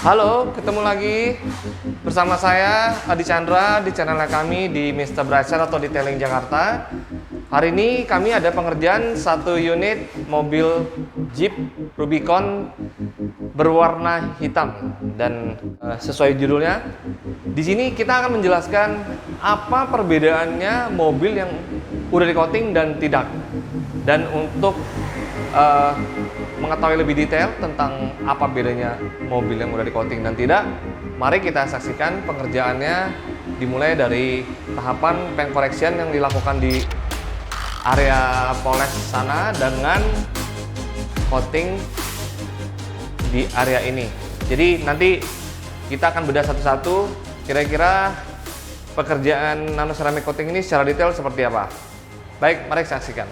Halo, ketemu lagi bersama saya Adi Chandra di channel kami di Mr. Brightside atau Detailing Jakarta. Hari ini kami ada pengerjaan satu unit mobil Jeep Rubicon berwarna hitam dan sesuai judulnya, di sini kita akan menjelaskan apa perbedaannya mobil yang udah di coating dan tidak. Dan untuk mengetahui lebih detail tentang apa bedanya mobil yang udah di coating dan tidak, mari kita saksikan pengerjaannya dimulai dari tahapan paint correction yang dilakukan di area poles sana dengan coating di area ini. Jadi nanti kita akan bedah satu-satu kira-kira pekerjaan nano ceramic coating ini secara detail seperti apa. Baik, mari saksikan.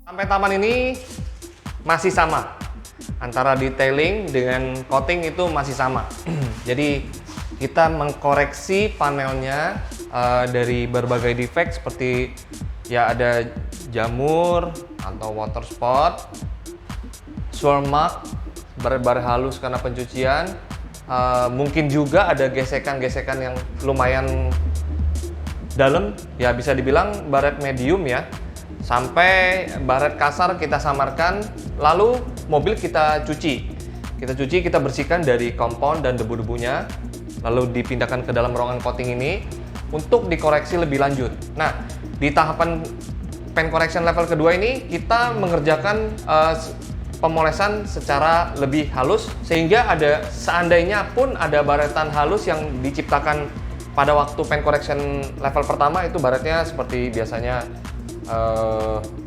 Sampai taman ini masih sama, antara detailing dengan coating itu masih sama. Jadi kita mengkoreksi panelnya dari berbagai defect seperti ya ada jamur atau water spot, swirl mark, baret-baret halus karena pencucian, mungkin juga ada gesekan-gesekan yang lumayan dalam, ya bisa dibilang baret medium ya. Sampai baret kasar kita samarkan, lalu mobil kita cuci. Kita bersihkan dari kompon dan debu-debunya, lalu dipindahkan ke dalam ruangan coating ini untuk dikoreksi lebih lanjut. Nah, di tahapan paint correction level kedua ini, kita mengerjakan pemolesan secara lebih halus, sehingga seandainya pun ada baretan halus yang diciptakan pada waktu paint correction level pertama, itu baretnya seperti biasanya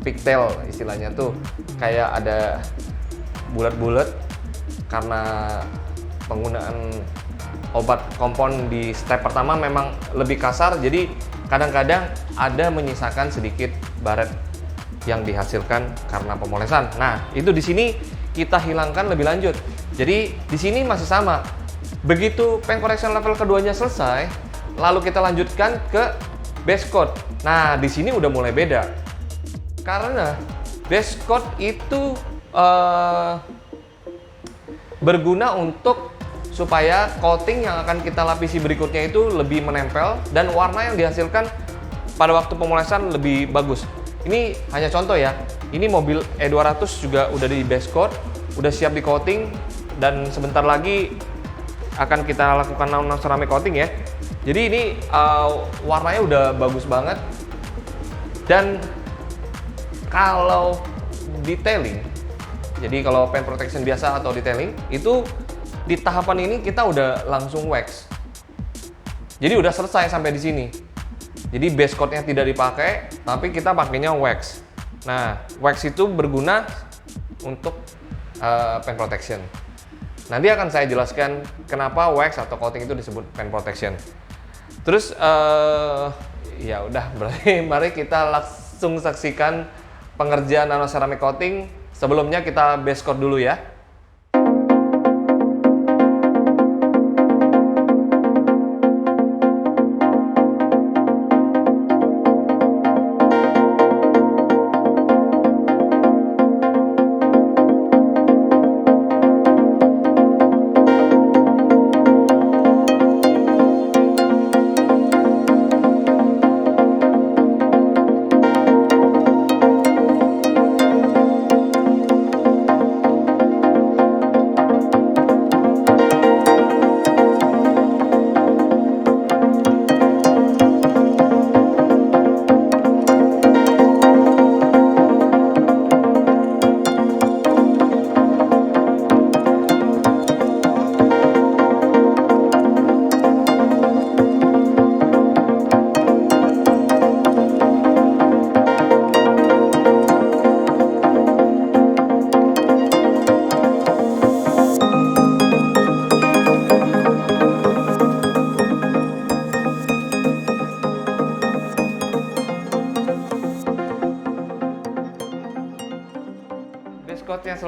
pigtail istilahnya tuh, kayak ada bulat-bulat karena penggunaan obat kompon di step pertama memang lebih kasar, jadi kadang-kadang ada menyisakan sedikit baret yang dihasilkan karena pemolesan. Nah, itu di sini kita hilangkan lebih lanjut. Jadi di sini masih sama. Begitu paint correction level keduanya selesai, lalu kita lanjutkan ke base coat. Nah, di sini udah mulai beda. Karena base coat itu berguna untuk supaya coating yang akan kita lapisi berikutnya itu lebih menempel dan warna yang dihasilkan pada waktu pemolesan lebih bagus. Ini hanya contoh ya. Ini mobil E200 juga udah di base coat, udah siap di coating, dan sebentar lagi akan kita lakukan nano ceramic coating ya. Jadi ini warnanya udah bagus banget. Dan kalau detailing, jadi kalau paint protection biasa atau detailing, itu di tahapan ini kita udah langsung wax. Jadi udah selesai sampai di sini. Jadi base coatnya tidak dipakai, tapi kita pakainya wax. Nah, wax itu berguna untuk paint protection. Nanti akan saya jelaskan kenapa wax atau coating itu disebut paint protection. Terus ya udah, berarti mari kita langsung saksikan pengerjaan nano ceramic coating. Sebelumnya kita base coat dulu ya.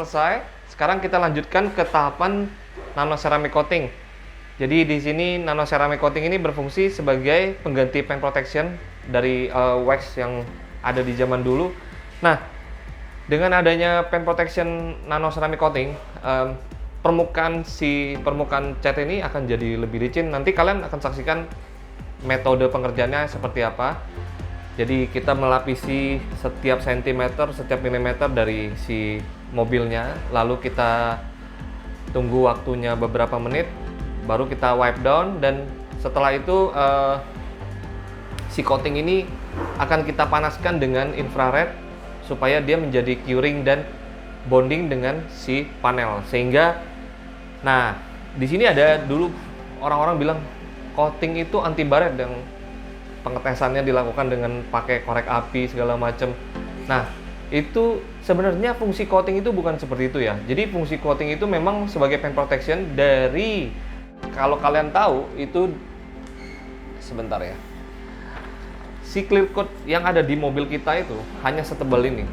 selesai. Sekarang kita lanjutkan ke tahapan nano ceramic coating. Jadi di sini nano ceramic coating ini berfungsi sebagai pengganti paint protection dari wax yang ada di zaman dulu. Nah, dengan adanya paint protection nano ceramic coating, permukaan cat ini akan jadi lebih licin. Nanti kalian akan saksikan metode pengerjaannya seperti apa. Jadi kita melapisi setiap sentimeter, setiap milimeter dari si mobilnya, lalu kita tunggu waktunya beberapa menit, baru kita wipe down, dan setelah itu si coating ini akan kita panaskan dengan infrared supaya dia menjadi curing dan bonding dengan si panel. Sehingga, nah di sini ada dulu orang-orang bilang coating itu anti baret dan pengetesannya dilakukan dengan pakai korek api segala macam. Nah, itu sebenarnya fungsi coating itu bukan seperti itu ya. Jadi fungsi coating itu memang sebagai paint protection dari, kalau kalian tahu itu, sebentar ya, si clear coat yang ada di mobil kita itu hanya setebal ini.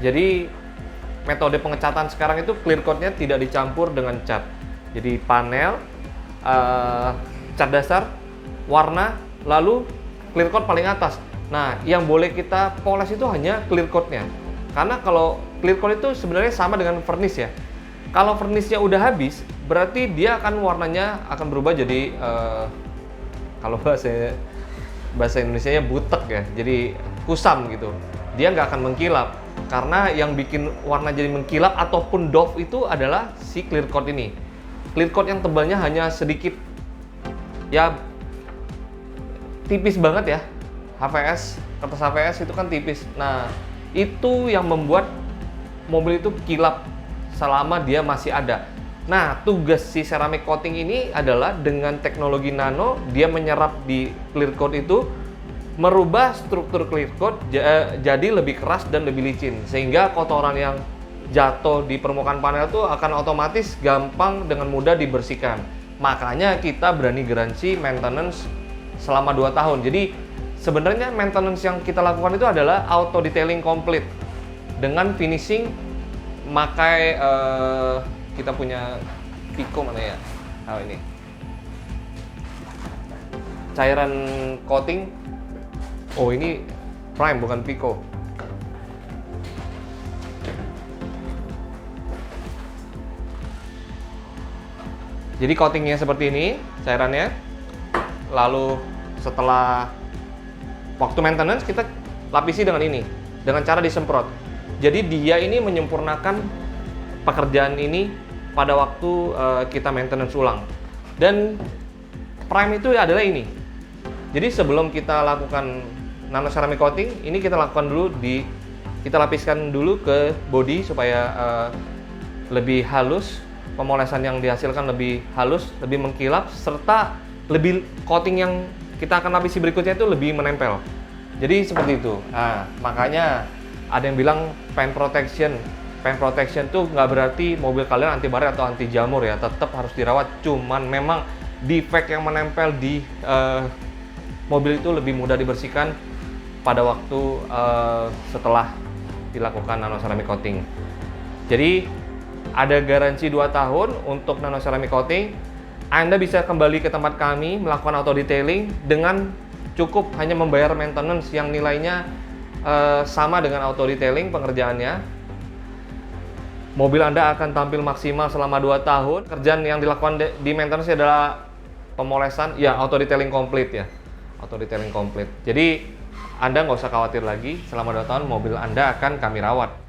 Jadi metode pengecatan sekarang itu clear coatnya tidak dicampur dengan cat. Jadi panel, cat dasar, warna, lalu clear coat paling atas. Nah, yang boleh kita poles itu hanya clear coatnya. Karena kalau clear coat itu sebenarnya sama dengan vernish ya. Kalau vernishnya udah habis, berarti dia akan warnanya akan berubah jadi kalau bahasa Indonesianya butek ya. Jadi kusam gitu. Dia nggak akan mengkilap. Karena yang bikin warna jadi mengkilap ataupun doff itu adalah si clear coat ini. Clear coat yang tebalnya hanya sedikit, ya tipis banget ya. Kertas HVS itu kan tipis. Nah, itu yang membuat mobil itu kilap selama dia masih ada. Nah, tugas si ceramic coating ini adalah dengan teknologi nano, dia menyerap di clear coat itu, merubah struktur clear coat jadi lebih keras dan lebih licin. Sehingga kotoran yang jatuh di permukaan panel itu akan otomatis gampang dengan mudah dibersihkan. Makanya kita berani garansi maintenance selama 2 tahun. Jadi sebenarnya maintenance yang kita lakukan itu adalah auto detailing complete dengan finishing pakai kita punya Pico mana ya? Oh, ini cairan coating. Oh, ini Prime bukan Pico. Jadi coatingnya seperti ini cairannya. Lalu setelah waktu maintenance kita lapisi dengan ini, dengan cara disemprot. Jadi dia ini menyempurnakan pekerjaan ini pada waktu kita maintenance ulang. Dan prime itu adalah ini. Jadi sebelum kita lakukan nano ceramic coating, ini kita lakukan dulu kita lapiskan dulu ke body supaya lebih halus, pemolesan yang dihasilkan lebih halus, lebih mengkilap, serta lebih coating yang kita akan lapisi berikutnya itu lebih menempel. Jadi seperti itu. Nah, makanya ada yang bilang paint protection. Paint protection tuh nggak berarti mobil kalian anti baret atau anti jamur ya. Tetap harus dirawat. Cuman memang defect yang menempel di mobil itu lebih mudah dibersihkan pada waktu setelah dilakukan nano ceramic coating. Jadi ada garansi 2 tahun untuk nano ceramic coating. Anda bisa kembali ke tempat kami melakukan auto detailing dengan cukup hanya membayar maintenance yang nilainya sama dengan auto detailing pengerjaannya. Mobil Anda akan tampil maksimal selama 2 tahun. Kerjaan yang dilakukan di maintenance adalah pemolesan, ya auto detailing komplit ya. Auto detailing komplit. Jadi Anda nggak usah khawatir lagi, selama 2 tahun mobil Anda akan kami rawat.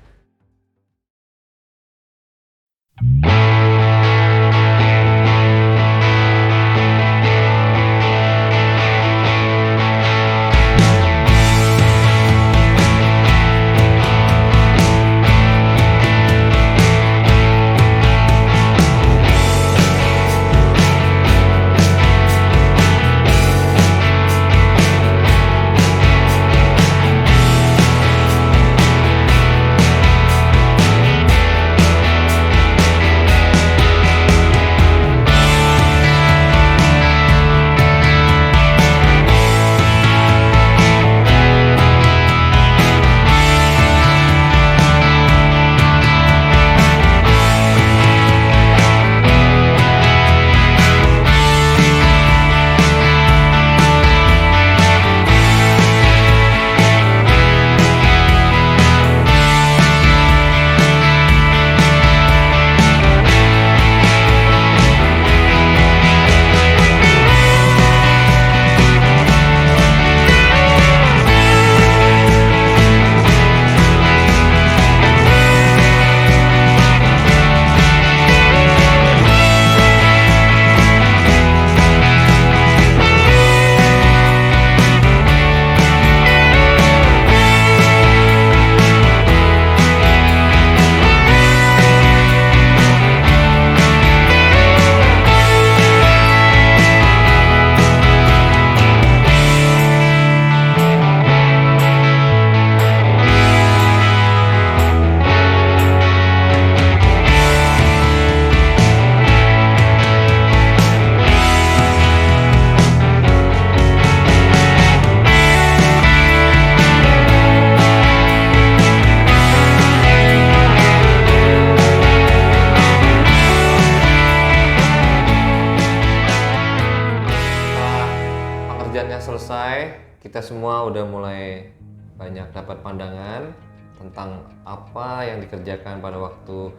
mobilnya selesai, kita semua udah mulai banyak dapat pandangan tentang apa yang dikerjakan pada waktu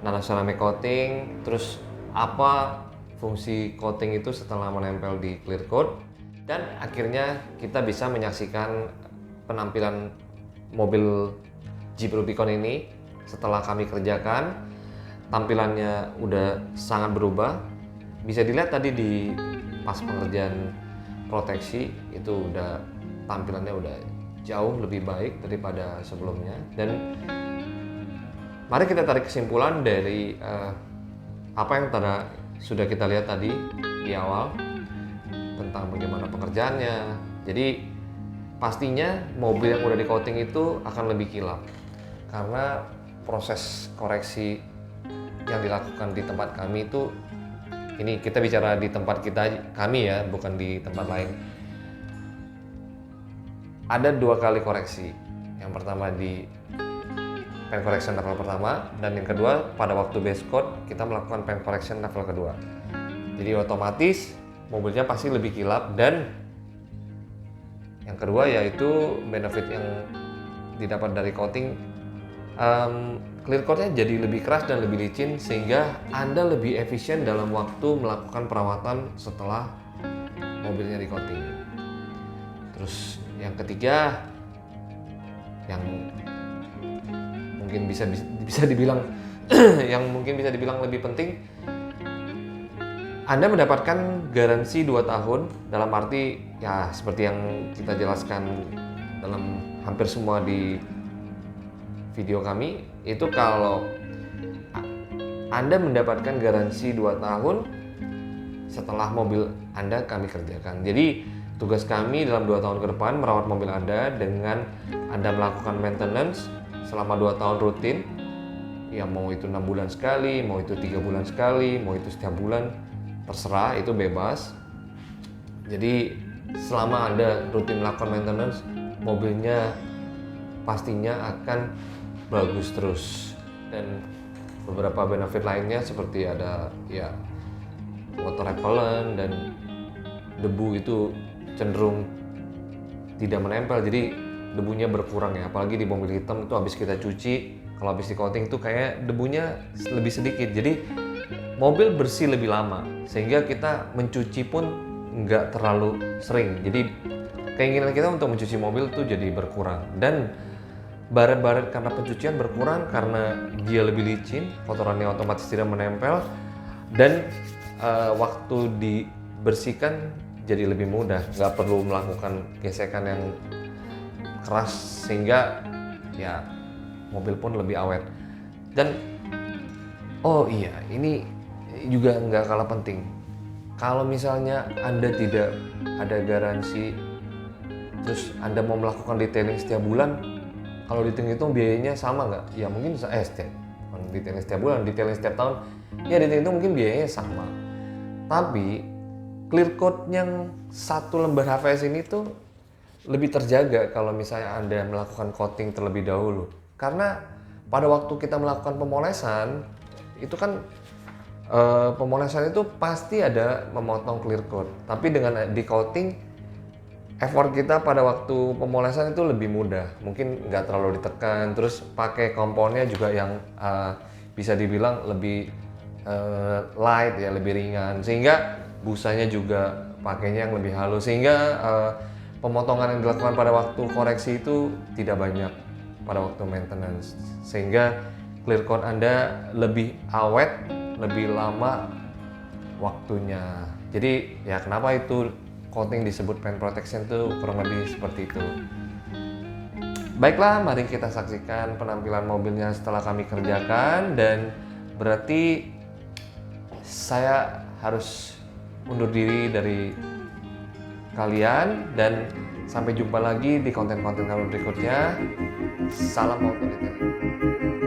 nanoceramic coating, terus apa fungsi coating itu setelah menempel di clear coat, dan akhirnya kita bisa menyaksikan penampilan mobil Jeep Rubicon ini setelah kami kerjakan. Tampilannya udah sangat berubah, bisa dilihat tadi di pas pengerjaan proteksi itu udah tampilannya udah jauh lebih baik daripada sebelumnya. Dan mari kita tarik kesimpulan dari apa yang sudah kita lihat tadi di awal tentang bagaimana pengerjaannya. Jadi pastinya mobil yang udah di coating itu akan lebih kilap karena proses koreksi yang dilakukan di tempat kami itu, ini kita bicara di tempat kami ya, bukan di tempat lain. Ada 2 kali koreksi. Yang pertama di paint correction level pertama, dan yang kedua pada waktu base coat kita melakukan paint correction level kedua. Jadi otomatis mobilnya pasti lebih kilap, dan yang kedua yaitu benefit yang didapat dari coating, clear coatnya jadi lebih keras dan lebih licin sehingga Anda lebih efisien dalam waktu melakukan perawatan setelah mobilnya di coating. Terus yang ketiga, yang mungkin bisa dibilang yang mungkin bisa dibilang lebih penting, Anda mendapatkan garansi 2 tahun, dalam arti ya seperti yang kita jelaskan dalam hampir semua di video kami, itu kalau Anda mendapatkan garansi 2 tahun setelah mobil Anda kami kerjakan. Jadi tugas kami dalam 2 tahun ke depan merawat mobil Anda dengan Anda melakukan maintenance selama 2 tahun rutin. Ya mau itu 6 bulan sekali, mau itu 3 bulan sekali, mau itu setiap bulan, terserah, itu bebas. Jadi selama Anda rutin melakukan maintenance, mobilnya pastinya akan bagus terus. Dan beberapa benefit lainnya seperti ada ya water repellent, dan debu itu cenderung tidak menempel, jadi debunya berkurang ya. Apalagi di mobil hitam itu habis kita cuci, kalau habis di coating itu kayak debunya lebih sedikit, jadi mobil bersih lebih lama sehingga kita mencuci pun nggak terlalu sering. Jadi keinginan kita untuk mencuci mobil itu jadi berkurang, dan baret-baret karena pencucian berkurang karena dia lebih licin, kotorannya otomatis tidak menempel, dan waktu dibersihkan jadi lebih mudah, nggak perlu melakukan gesekan yang keras sehingga ya mobil pun lebih awet. Dan oh iya, ini juga nggak kalah penting, kalau misalnya Anda tidak ada garansi terus Anda mau melakukan detailing setiap bulan, kalau dihitung-hitung biayanya sama nggak? Ya mungkin detailing setiap bulan, detailing setiap tahun, ya dihitung mungkin biayanya sama. Tapi clear coat yang 1 lembar HVS ini tuh lebih terjaga kalau misalnya Anda melakukan coating terlebih dahulu. Karena pada waktu kita melakukan pemolesan, itu kan pemolesan itu pasti ada memotong clear coat. Tapi dengan di coating, effort kita pada waktu pemolesan itu lebih mudah, mungkin nggak terlalu ditekan, terus pakai komponnya juga yang bisa dibilang lebih light ya, lebih ringan, sehingga busanya juga pakainya yang lebih halus, sehingga pemotongan yang dilakukan pada waktu koreksi itu tidak banyak pada waktu maintenance, sehingga clear coat Anda lebih awet, lebih lama waktunya. Jadi ya kenapa itu coating disebut paint protection itu kurang lebih seperti itu. Baiklah, mari kita saksikan penampilan mobilnya setelah kami kerjakan, dan berarti saya harus undur diri dari kalian, dan sampai jumpa lagi di konten-konten kami berikutnya. Salam auto detailing.